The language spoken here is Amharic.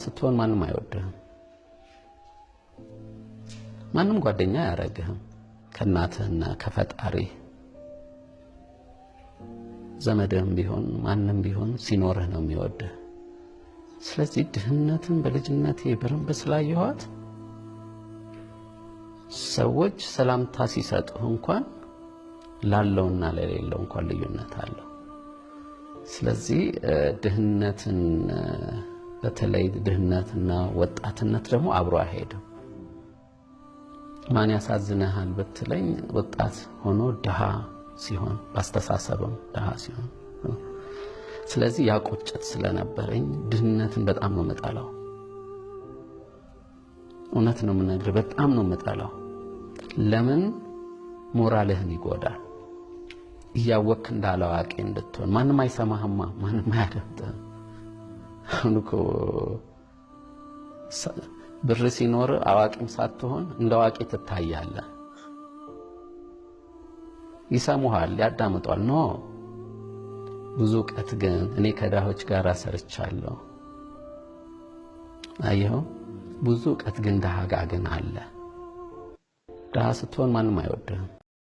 ስትሆን ማንም አይወድህም። ማንም ጓደኛ አያረግህም። ከእናትህና ከፈጣሪ ዘመድም ቢሆን ማንም ቢሆን ሲኖርህ ነው የሚወድህ። ስለዚህ ድህነትን በልጅነቴ በረንብ ስላየኋት ሰዎች ሰላምታ ሲሰጡህ እንኳን ላለውና ለሌለው እንኳን ልዩነት አለው። ስለዚህ ድህነትን በተለይ ድህነትና ወጣትነት ደግሞ አብሮ አይሄድም። ማን ያሳዝነሃል ብትለኝ ወጣት ሆኖ ድሃ ሲሆን ባስተሳሰብም ድሃ ሲሆን ስለዚህ ያቆጨት ስለነበረኝ ድህነትን በጣም ነው መጣላው። እውነት ነው የምነግርህ፣ በጣም ነው መጣላው። ለምን ሞራልህን ይጎዳል። እያወቅህ እንዳላዋቂ እንድትሆን ማንም አይሰማህማ፣ ማንም አያደምጥህም። አሁን እኮ ብር ሲኖር አዋቂም ሳትሆን እንደዋቂ ትታያለህ። ይሰሙሃል፣ ያዳምጧል። ኖ ብዙ ዕውቀት ግን እኔ ከድሆች ጋር ሰርቻለሁ። አየኸው፣ ብዙ ዕውቀት ግን ድሃ ጋር ግን አለ። ድሃ ስትሆን ማንም አይወድህም።